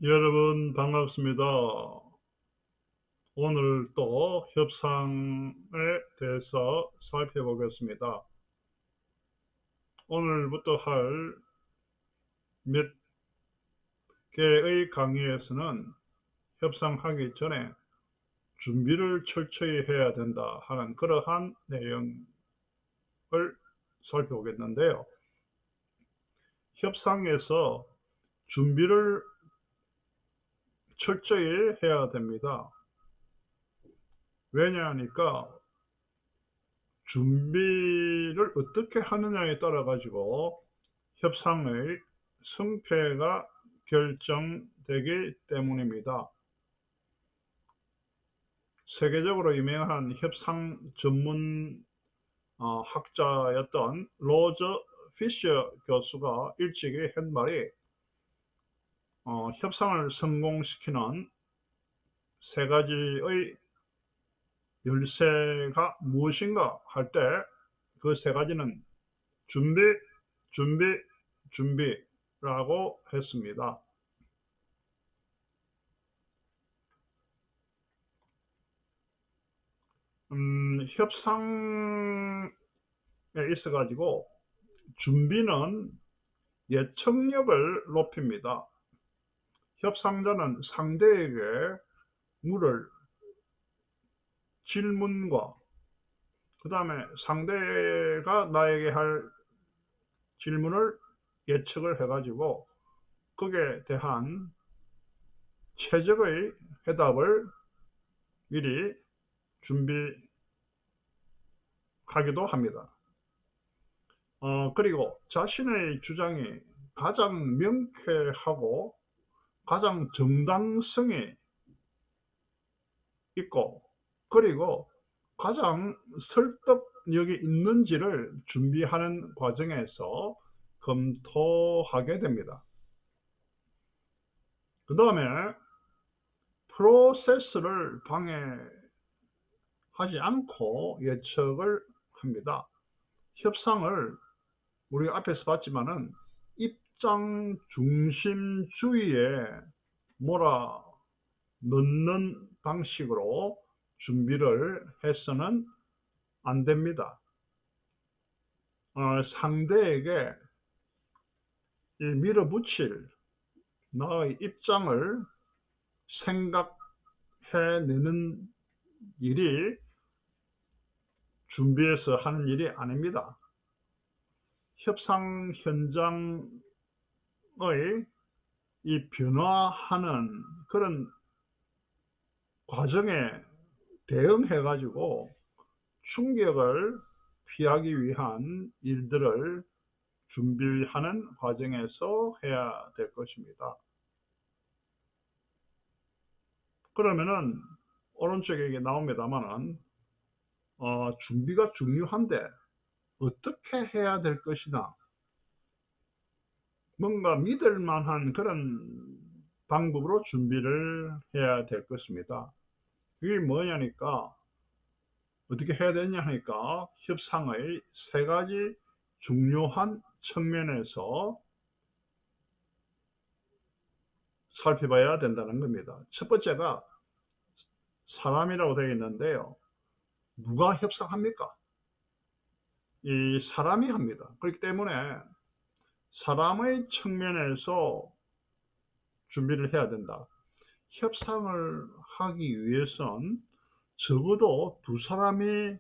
여러분 반갑습니다. 오늘 또 협상에 대해서 살펴보겠습니다. 오늘부터 할 몇 개의 강의에서는 협상하기 전에 준비를 철저히 해야 된다 하는 그러한 내용을 살펴보겠는데요. 협상에서 준비를 철저히 해야 됩니다. 왜냐하니까 준비를 어떻게 하느냐에 따라 가지고 협상의 승패가 결정되기 때문입니다. 세계적으로 유명한 협상 전문 학자였던 로저 피셔 교수가 일찍이 한 말이 협상을 성공시키는 세 가지의 열쇠가 무엇인가 할 때 그 세 가지는 준비, 준비, 준비라고 했습니다. 협상에 있어 가지고 준비는 예측력을 높입니다. 협상자는 상대에게 물을 질문과 그 다음에 상대가 나에게 할 질문을 예측을 해가지고 거기에 대한 최적의 해답을 미리 준비하기도 합니다. 그리고 자신의 주장이 가장 명쾌하고 가장 정당성이 있고 그리고 가장 설득력이 있는지를 준비하는 과정에서 검토하게 됩니다. 그 다음에 프로세스를 방해하지 않고 예측을 합니다. 협상을 우리가 앞에서 봤지만은 입장 중심주의에 몰아 넣는 방식으로 준비를 해서는 안 됩니다. 상대에게 밀어붙일 나의 입장을 생각해내는 일이 준비해서 하는 일이 아닙니다. 협상 현장의 이 변화하는 그런 과정에 대응해 가지고 충격을 피하기 위한 일들을 준비하는 과정에서 해야 될 것입니다. 그러면은 오른쪽에 이게 나옵니다만은 준비가 중요한데 어떻게 해야 될 것이나 뭔가 믿을 만한 그런 방법으로 준비를 해야 될 것입니다. 그게 뭐냐니까 어떻게 해야 되냐 하니까 협상의 세 가지 중요한 측면에서 살펴봐야 된다는 겁니다. 첫 번째가 사람이라고 되어 있는데요. 누가 협상합니까? 이 사람이 합니다. 그렇기 때문에 사람의 측면에서 준비를 해야 된다. 협상을 하기 위해선 적어도 두 사람이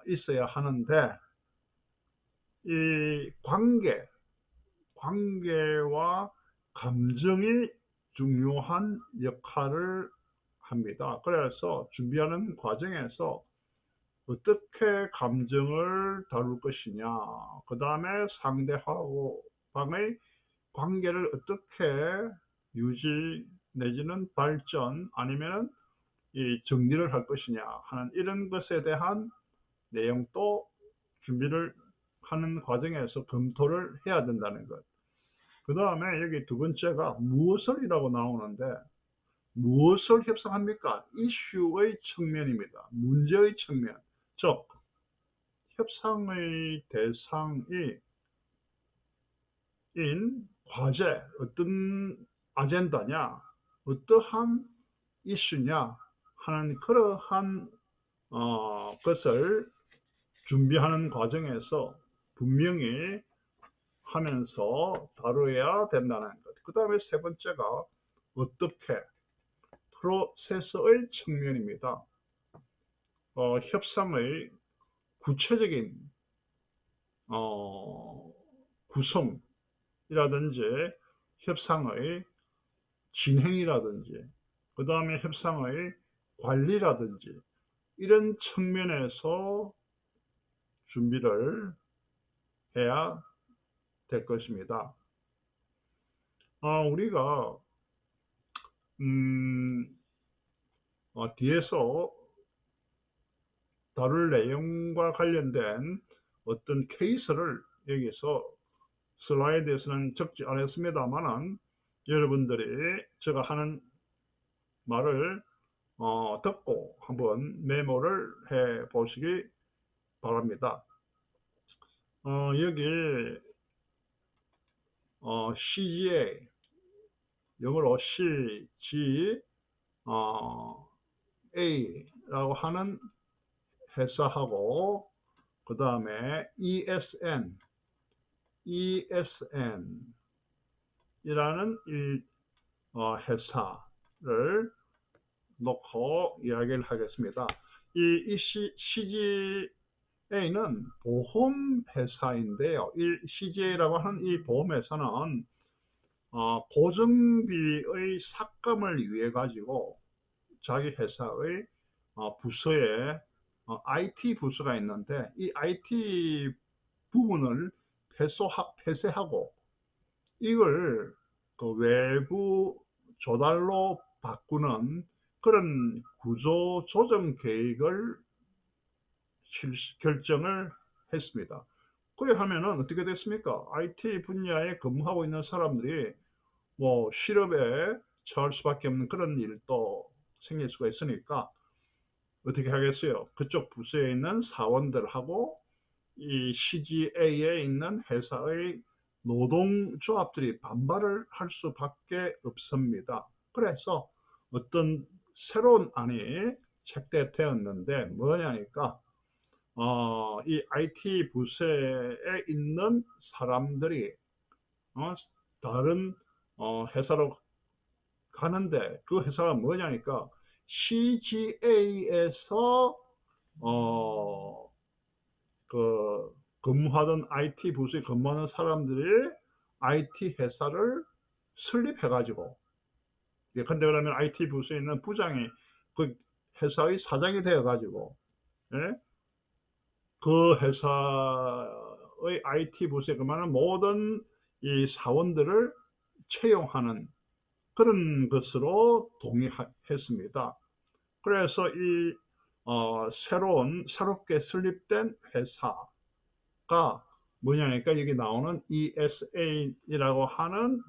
있어야 하는데 이 관계와 감정이 중요한 역할을 합니다. 그래서 준비하는 과정에서 어떻게 감정을 다룰 것이냐, 그 다음에 상대방의 관계를 어떻게 유지 내지는 발전 아니면 이 정리를 할 것이냐 하는 이런 것에 대한 내용도 준비를 하는 과정에서 검토를 해야 된다는 것. 그 다음에 여기 두 번째가 무엇을이라고 나오는데 무엇을 협상합니까? 이슈의 측면입니다. 문제의 측면. 즉 협상의 대상인 과제, 어떤 아젠다냐, 어떠한 이슈냐 하는 그러한 것을 준비하는 과정에서 분명히 하면서 다루어야 된다는 것. 그 다음에 세 번째가 어떻게 프로세서의 측면입니다. 협상의 구체적인 구성이라든지 협상의 진행이라든지 그 다음에 협상의 관리라든지 이런 측면에서 준비를 해야 될 것입니다. 우리가 뒤에서 다룰 내용과 관련된 어떤 케이스를 여기서 슬라이드에서는 적지 않았습니다만은 여러분들이 제가 하는 말을 듣고 한번 메모를 해 보시기 바랍니다. 여기 CGA 영어로 CGA라고 하는 회사하고 그 다음에 ESN이라는 회사를 놓고 이야기를 하겠습니다. 이 CGA는 보험회사인데요. 이 CGA라고 하는 이 보험회사는 고정비의 삭감을 위해 가지고 자기 회사의 부서에 IT 부서가 있는데 이 IT 부분을 폐쇄하고 이걸 그 외부 조달로 바꾸는 그런 구조 조정 계획을 결정을 했습니다. 그래 하면은 어떻게 됐습니까? IT 분야에 근무하고 있는 사람들이 뭐 실업에 처할 수밖에 없는 그런 일도 생길 수가 있으니까 어떻게 하겠어요? 그쪽 부서에 있는 사원들하고 이 CGA에 있는 회사의 노동조합들이 반발을 할 수밖에 없습니다. 그래서 어떤 새로운 안이 채택되었는데 뭐냐니까 이 IT 부서에 있는 사람들이 다른 회사로 가는데 그 회사가 뭐냐니까 CGA에서 근무하던 IT 부서에 근무하는 사람들이 IT 회사를 설립해가지고 근데 그러면 IT 부서에 있는 부장이 그 회사의 사장이 되어가지고 그 회사의 IT 부서에 근무하는 모든 이 사원들을 채용하는 그런 것으로 동의했습니다. 그래서 이 새롭게 설립된 회사가 뭐냐니까 여기 나오는 ESA이라고 하는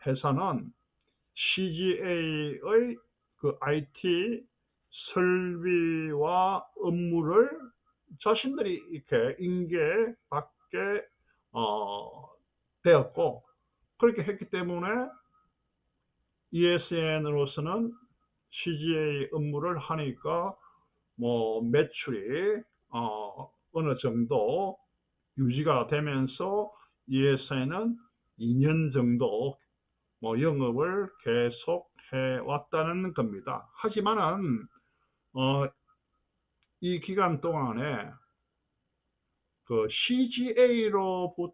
회사는 CGA의 그 IT 설비와 업무를 자신들이 이렇게 인계받게 되었고 그렇게 했기 때문에 ESN으로서는 CGA 업무를 하니까 뭐 매출이 어느 정도 유지가 되면서 ESN은 2년 정도 뭐 영업을 계속 해왔다는 겁니다. 하지만은 이 기간 동안에 그 CGA로부터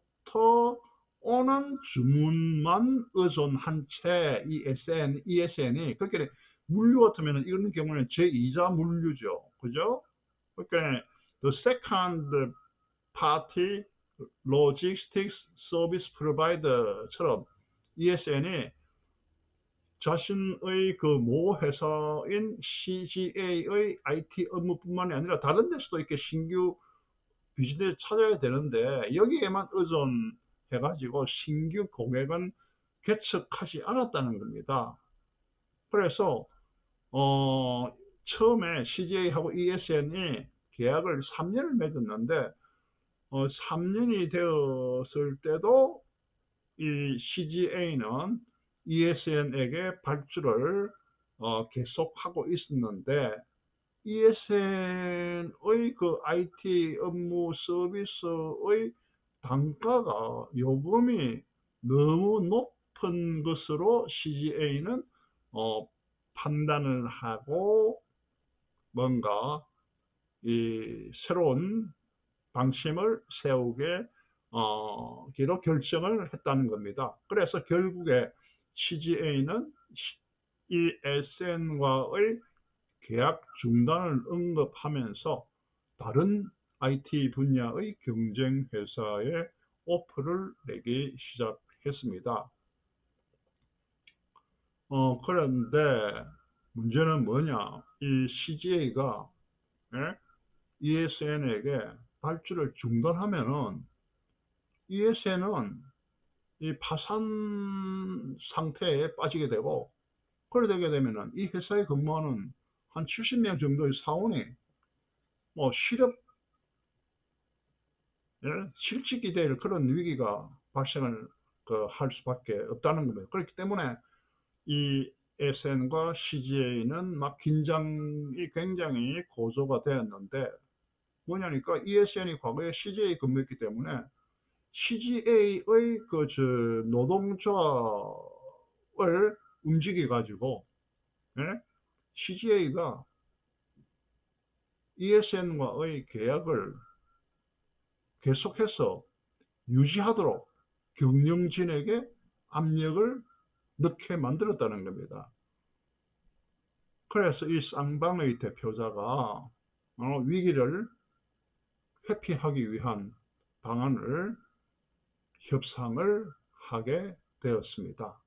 오는 주문만 의존한 채 ESN이 그렇게 물류 같으면 이런 경우는 제2자 물류죠. 그죠? 그러니까 the second party logistics service provider처럼 ESN이 자신의 그 모 회사인 CGA의 IT 업무뿐만이 아니라 다른 데서도 이렇게 신규 비즈니스를 찾아야 되는데 여기에만 의존해가지고 신규 고객은 개척하지 않았다는 겁니다. 그래서 처음에 CGA하고 ESN이 계약을 3년을 맺었는데 3년이 되었을 때도 이 CGA는 ESN에게 발주를 계속하고 있었는데 ESN의 그 IT 업무 서비스의 단가가 요금이 너무 높은 것으로 CGA는 판단을 하고 뭔가 이 새로운 방침을 세우게 기로 결정을 했다는 겁니다. 그래서 결국에 CGA는 ESN과의 계약 중단을 언급하면서 다른 IT 분야의 경쟁 회사에 오퍼를 내기 시작했습니다. 그런데 문제는 뭐냐? 이 CGA가 ESN에게 발주를 중단하면은 ESN은 이 파산 상태에 빠지게 되고, 그렇게 되게 되면은 이 회사에 근무하는 한 70명 정도의 사원이 뭐 실직이 될 그런 위기가 발생을 할 수밖에 없다는 겁니다. 그렇기 때문에 이 SN과 CGA는 막 긴장이 굉장히 고조가 되었는데, 뭐냐니까 ESN이 과거에 CGA 근무했기 때문에 CGA의 그 노동조합을 움직여 가지고 CGA가 ESN과의 계약을 계속해서 유지하도록 경영진에게 압력을 넣게 만들었다는 겁니다. 그래서 이 쌍방의 대표자가 위기를 회피하기 위한 방안을 협상을 하게 되었습니다.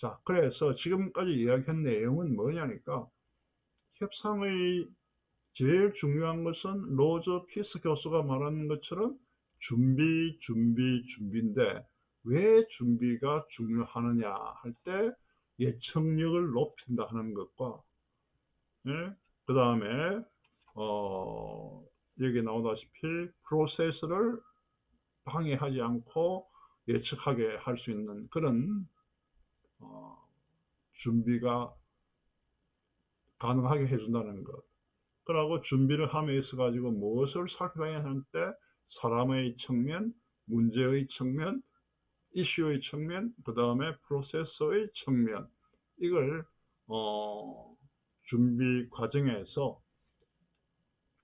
자, 그래서 지금까지 이야기한 내용은 뭐냐니까, 협상의 제일 중요한 것은 로저 피스 교수가 말하는 것처럼 준비인데, 왜 준비가 중요하느냐 할 때 예측력을 높인다 하는 것과, 그 다음에 여기 나오다시피 프로세스를 방해하지 않고 예측하게 할 수 있는 그런 준비가 가능하게 해준다는 것. 그러고 준비를 함에 있어 가지고 무엇을 살펴봐야 할 때 사람의 측면, 문제의 측면, 이슈의 측면, 그 다음에 프로세서의 측면, 이걸 준비 과정에서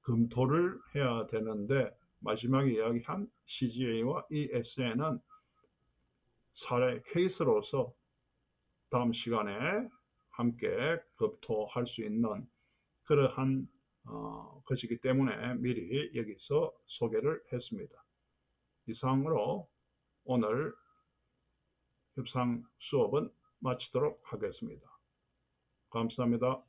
검토를 해야 되는데, 마지막에 이야기한 CGA와 ESN은 사례 케이스로서 다음 시간에 함께 검토할 수 있는 그러한 것이기 때문에 미리 여기서 소개를 했습니다. 이상으로 오늘 협상 수업은 마치도록 하겠습니다. 감사합니다.